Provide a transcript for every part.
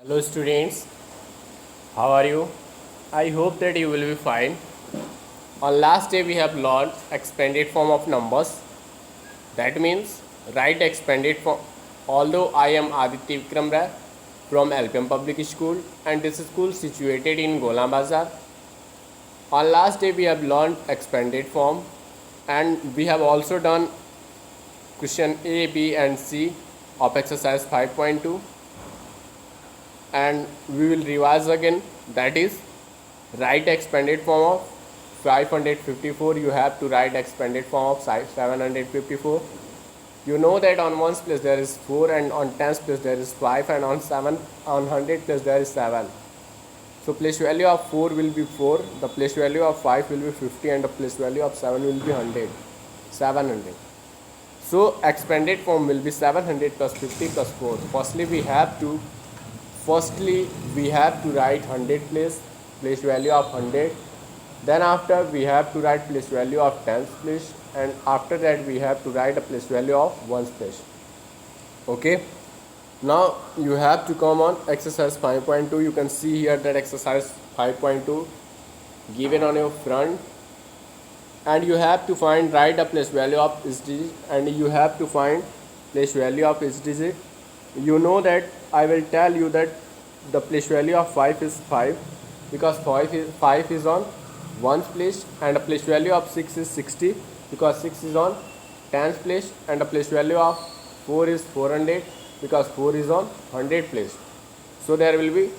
Hello students, how are you? I hope that you will be fine. On last day we have learned expanded form of numbers. That means write expanded form. Although I am Aditya Vikram Rai from LPM Public School and this school situated in Gola Bazar. On last day we have learned expanded form and we have also done question A, B and C of exercise 5.2 and we will revise again, that is write expanded form of 554. You have to write expanded form of 754. You know that on ones place there is 4 and on tens place there is 5 and on 100 place there is 7. So place value of 4 will be 4, the place value of 5 will be 50 and the place value of 7 will be 700. So expanded form will be 700 plus 50 plus 4. Firstly we have to write 100 place value of 100. Then after we have to write place value of tens place, and after that we have to write a place value of ones place. Okay, now you have to come on exercise 5.2. You can see here that exercise 5.2 given on your front, and you have to write a place value of each digit, and you have to find place value of each digit. You know that I will tell you that the place value of 5 is 5 because 5 is on ones place, and the place value of 6 is 60 because 6 is on tens place, and the place value of 4 is 400 because 4 is on 100 place. So there will be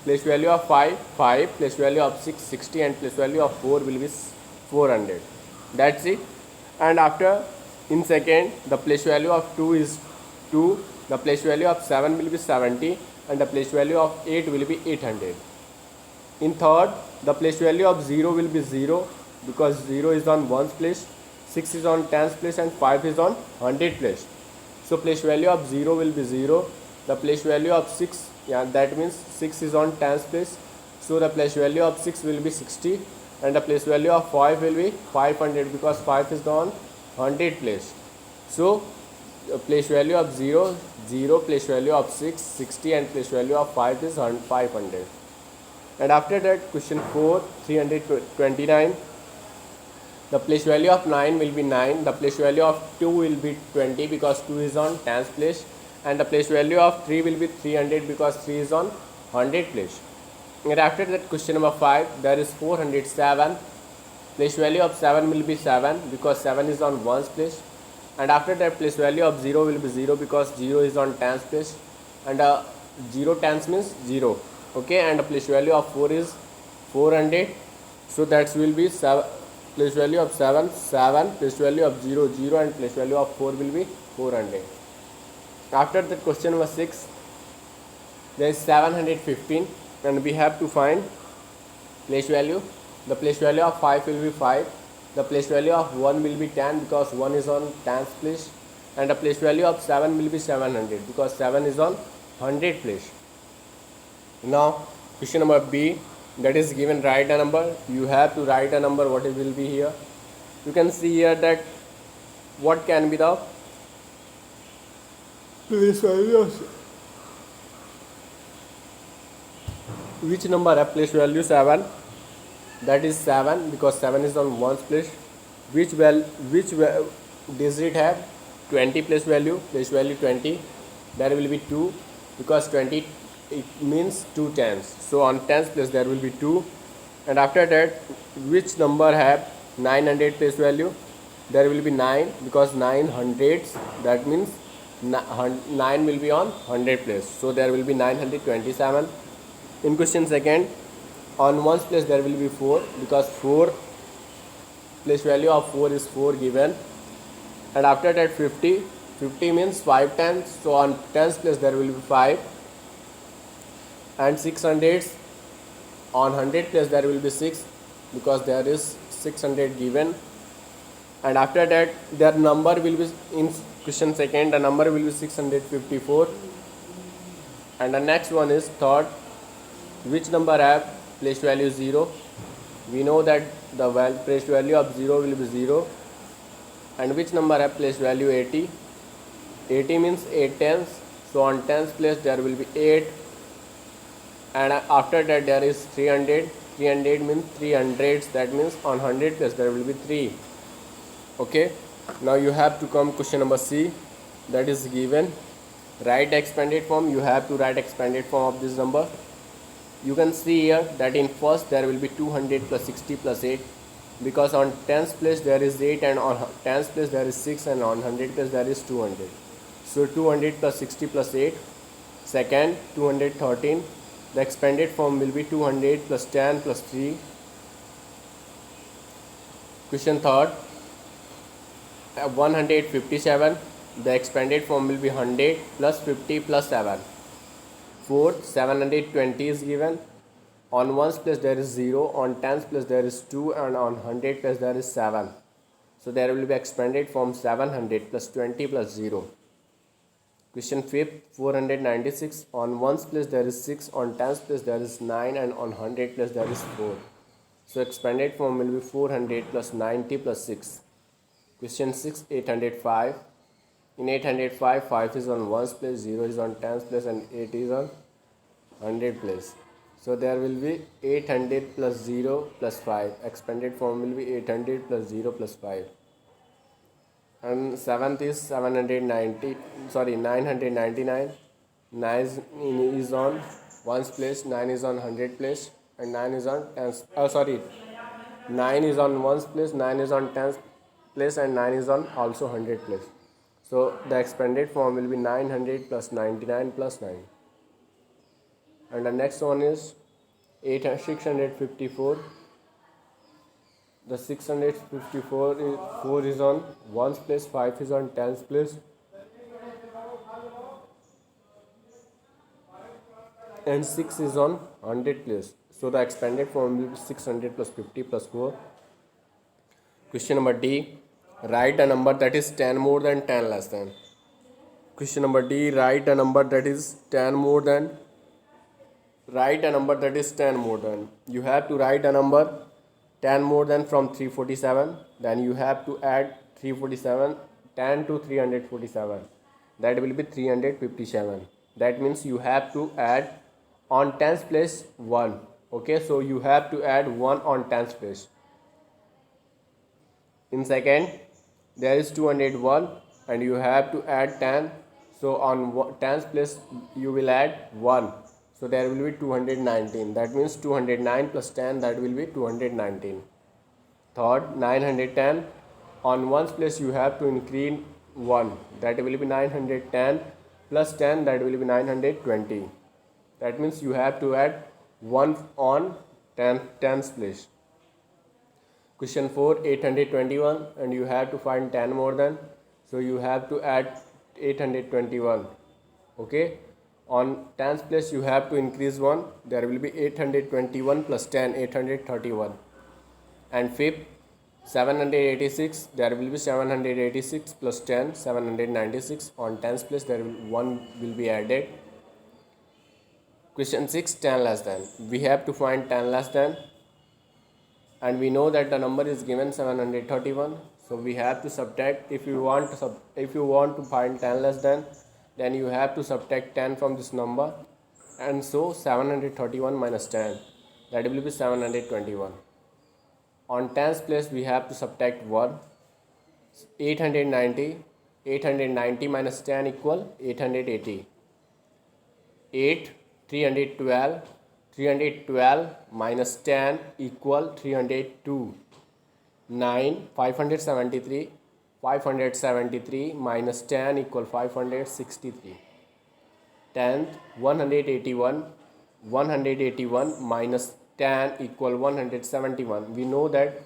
place value of 5 place value of 6 60 and place value of 4 will be 400. That's it. And after in second the place value of 2 is 2, the place value of 7 will be 70 and the place value of 8 will be 800. In third the place value of 0 will be 0 because 0 is on ones place, 6 is on tens place and 5 is on 100 place. So place value of 0 will be 0, the place value of 6, that means 6 is on tens place, so the place value of 6 will be 60 and the place value of 5 will be 500 because 5 is on 100 place. So place value of 0 0, place value of 6 60 and place value of 5 is 500. And after that question 4 329, the place value of 9 will be 9, the place value of 2 will be 20 because 2 is on tens place, and the place value of 3 will be 300 because 3 is on 100 place. And after that question number 5 there is 407, place value of 7 will be 7 because 7 is on ones place, and after that place value of 0 will be 0 because 0 is on tens place, and 0 tens means 0. Okay, and the place value of 4 is 400, so that will be 7, place value of 7 place value of 0 0 and place value of 4 will be 400. After that question number 6 there is 715 and we have to find place value. The place value of 5 will be 5, the place value of 1 will be 10 because 1 is on tens place, and the place value of 7 will be 700 because 7 is on 100 place. Now question number B, that is given write a number. You have to write a number, what it will be here. You can see here that what can be the place value, which number have place value 7, that is 7 because 7 is on ones place. Which digit have 20 place value 20, there will be 2 because 20 it means 2 tens, so on tens place there will be 2. And after that which number have 900 place value, there will be 9 because 9 hundreds, that means 9 will be on 100 place, so there will be 927. In question second on ones place there will be 4 because 4 place value of 4 is 4 given, and after that 50 means 5 tens, so on tens place there will be 5, and 600 on 100 place there will be 6 because there is 600 given, and after that their number will be in question second, the number will be 654. And the next one is third, which number have place value 0. We know that the place value of 0 will be 0, and which number have place value 80. 80 means 8 tens, so on tens place there will be 8 and after that there is 300. 300 means 3 hundreds, that means on 100 place there will be 3. Okay, now you have to come question number C, that is given. Write expanded form. You have to write expanded form of this number. You can see here that in first there will be 200 plus 60 plus 8, because on tens place there is 8 and on tens place there is 6 and on 100 place there is 200. So 200 plus 60 plus 8. Second, 213. The expanded form will be 200 plus 10 plus 3. Question third, 157. The expanded form will be 100 plus 50 plus 7. Fourth, 720 is given. On ones place there is 0, on tens place there is 2 and on 100 place there is 7. So there will be expanded form 700 plus 20 plus 0. Question 5th, 496. On ones place there is 6, on tens place there is 9 and on 100 place there is 4. So expanded form will be 400 plus 90 plus 6. Question 6, 805. In 805, 5 is on ones place, 0 is on tens place and 8 is on 100 place. So there will be 800 plus 0 plus 5. Expanded form will be 800 plus 0 plus 5. And 7th is 999. 9 is on ones place, 9 is on 100 place and 9 is on tens. 9 is on ones place, 9 is on tens place and 9 is on also 100 place. So the expanded form will be 900 plus 99 plus 9. And the next one is 654. The 654 is 4 is on ones place, 5 is on tens place and 6 is on 100 place. So the expanded form will be 600 plus 50 plus 4. Question number D. Write a number that is 10 more than 10 less than. Question number D. Write a number that is 10 more than. Write a number that is 10 more than. You have to write a number 10 more than from 347. Then you have to add 347, 10 to 347. That will be 357. That means you have to add on tens place 1. Okay, so you have to add 1 on tens place. In second, there is 201 and you have to add 10. So on tens place you will add 1. So there will be 219. That means 209 plus 10, that will be 219. Third, 910. On ones place you have to increase 1. That will be 910 plus 10, that will be 920. That means you have to add 1 on tens place. Question 4, 821 and you have to find 10 more than. So you have to add 821. Okay. On tens place you have to increase 1. There will be 821 plus 10, 831. And fifth, 786. There will be 786 plus 10, 796. On tens place there will 1 will be added. Question 6, 10 less than. We have to find 10 less than. And we know that the number is given 731. So we have to subtract. If you want to find 10 less than, then you have to subtract 10 from this number, and so 731 minus 10, that will be 721. On tens place we have to subtract 1. 890 minus 10 equal 880. 8, 312 minus 10 equal 302. 9, 573 minus 10 equal 563. 10th, 181 minus 10 equal 171. We know that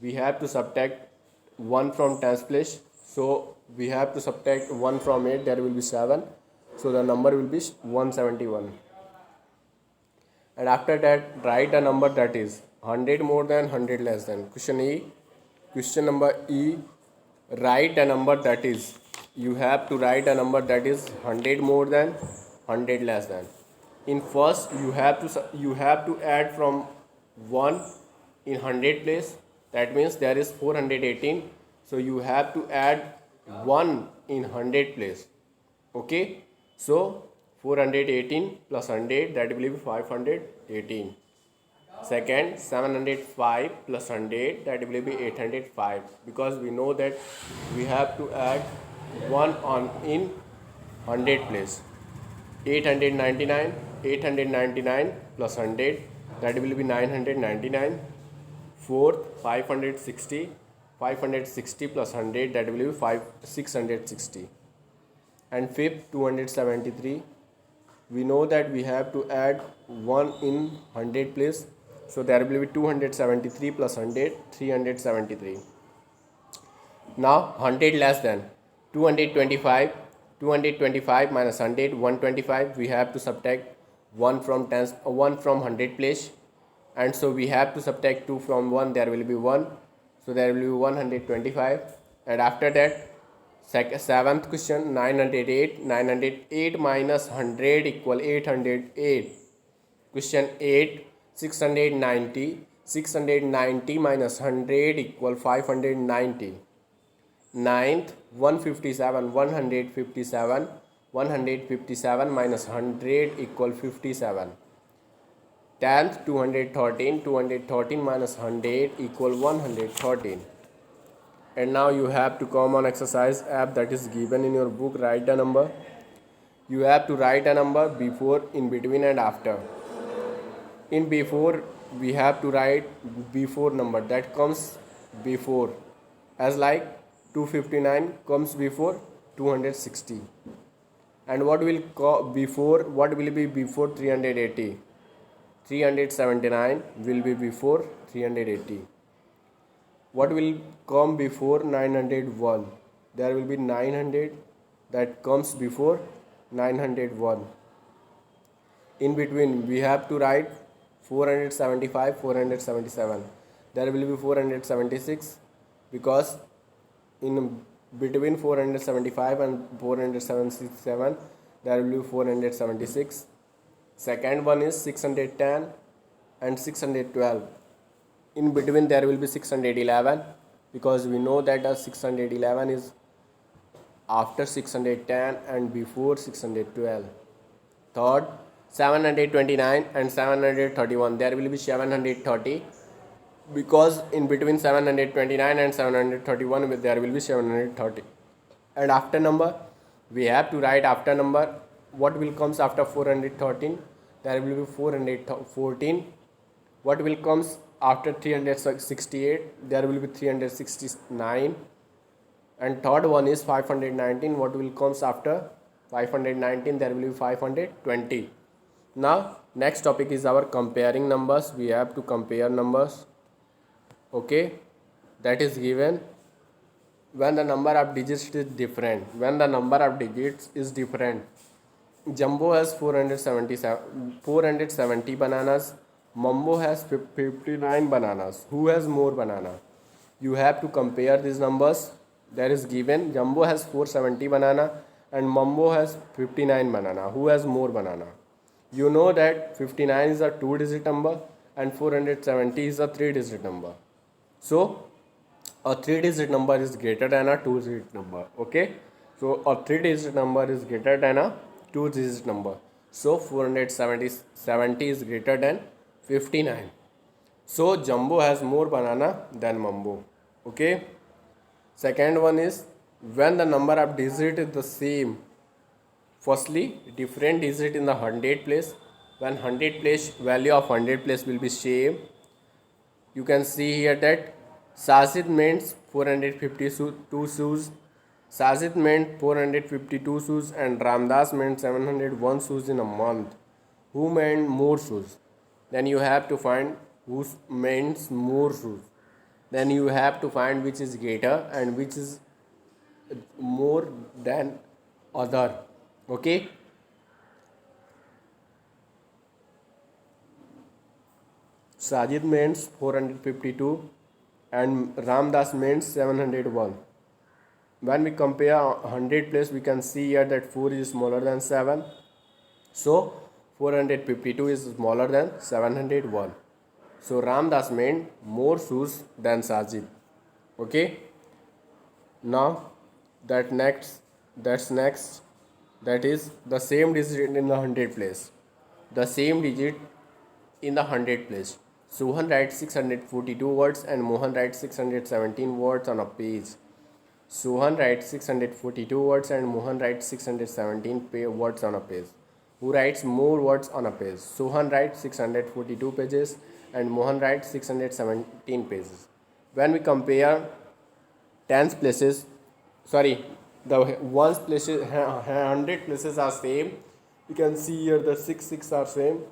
we have to subtract 1 from tens place, so we have to subtract 1 from 8, there will be 7, so the number will be 171. And after that, write a number that is 100 more than 100 less than. Question number E. Write a number that is, you have to write a number that is 100 more than 100 less than. In first you have to add from 1 in 100 place, that means there is 418, so you have to add 1 in 100 place. Okay, so 418 plus 100, that will be 518. Second, 705 plus 100, that will be 805, because we know that we have to add 1 on in 100 place. 899 plus 100, that will be 999. Fourth, 560 plus 100, that will be 660. And fifth, 273. We know that we have to add 1 in 100 place, so there will be 273 plus 100, 373. Now 100 less than 225. 225 minus 100, 125. We have to subtract 1 from 100 place, and so we have to subtract 2 from 1, there will be 1, so there will be 125. And after that, seventh question, 908 minus 100 equal 808. Question 8, 690 minus 100 equal 590. Ninth, 157 minus 100 equal 57. 10th, 213 minus 100 equal 113. And now you have to come on exercise app that is given in your book. Write the number. You have to write a number before, in between and after. In before, we have to write before number that comes before, as like 259 comes before 260. And what will be before 380? 379 will be before 380. What will come before 901? There will be 900 that comes before 901. In between, we have to write 475, 477. There will be 476, because in between 475 and 477, there will be 476. Second one is 610 and 612. In between there will be 611, because we know that 611 is after 610 and before 612. Third, 729 and 731. There will be 730, because in between 729 and 731 there will be 730. And after number, we have to write after number. What will comes after 413? There will be 414. What will comes after 368? There will be 369. And third one is 519. What will comes after 519? There will be 520. Now next topic is our comparing numbers. We have to compare numbers. Okay, that is given when the number of digits is different. When the number of digits is different, Jumbo has 470 bananas. Mumbo has 59 bananas. Who has more banana? You have to compare these numbers. There is given Jumbo has 470 banana and Mumbo has 59 banana. Who has more banana? You know that 59 is a 2-digit number and 470 is a 3-digit number. So a 3-digit number is greater than a 2-digit number. Okay, so a 3-digit number is greater than a 2-digit number. So 470 is greater than 59. So Jumbo has more banana than Mumbo. Okay. Second one is when the number of digits is the same. Firstly, different digit in the 100 place. When 100 place, value of 100 place will be same. You can see here that Sajid meant 452 shoes. Sajid meant 452 shoes and Ramdas meant 701 shoes in a month. Who meant more shoes? Then you have to find who means more shoes. Then you have to find which is greater and which is more than other. Okay. Sajid means 452 and Ramdas means 701. When we compare 100 place, we can see here that 4 is smaller than 7. So 452 is smaller than 701. So Ramdas meant more shoes than Sajid. Okay. Now that's next. that is the same digit in the hundred place. The same digit in the hundred place. Sohan writes 642 words and Mohan writes 617 words on a page. Sohan writes 642 words and Mohan writes 617 words on a page. Who writes more words on a page? Sohan writes 642 pages and Mohan writes 617 pages. When we compare tens places, sorry, the ones places, 100 places are same. You can see here the 6 are same.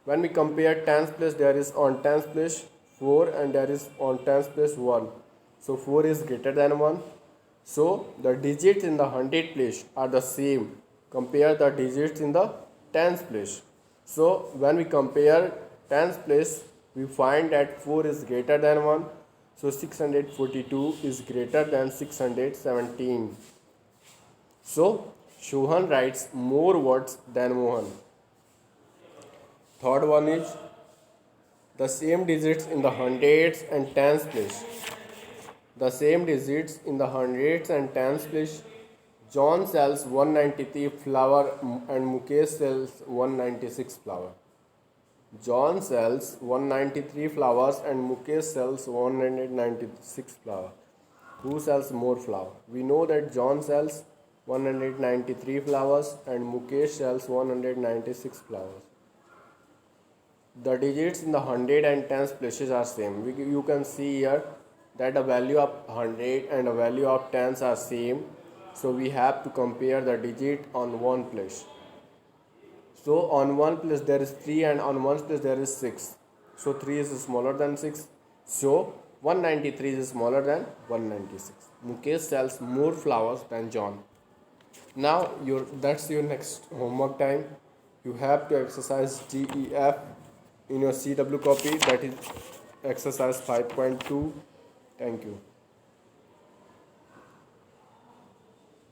When we compare tens place, there is on tens place 4 and there is on tens place 1. So 4 is greater than 1. So the digits in the hundred place are the same. Compare the digits in the tens place. So when we compare tens place, we find that 4 is greater than 1. So 642 is greater than 617. So Shohan writes more words than Mohan. Third one is the same digits in the hundreds and tens place. The same digits in the hundreds and tens place. John sells 193 flour and Mukesh sells 196 flour. John sells 193 flowers and Mukesh sells 196 flour. Who sells more flour? We know that John sells 193 flowers and Mukesh sells 196 flowers. The digits in the hundred and tens places are same. You can see here that the value of 100 and the value of tens are same. So we have to compare the digit on one place. So on one place there is 3 and on one place there is 6. So 3 is smaller than 6. So 193 is smaller than 196. Mukesh sells more flowers than John. Now that's your next homework time. You have to exercise DEF in your CW copy, that is exercise 5.2. Thank you.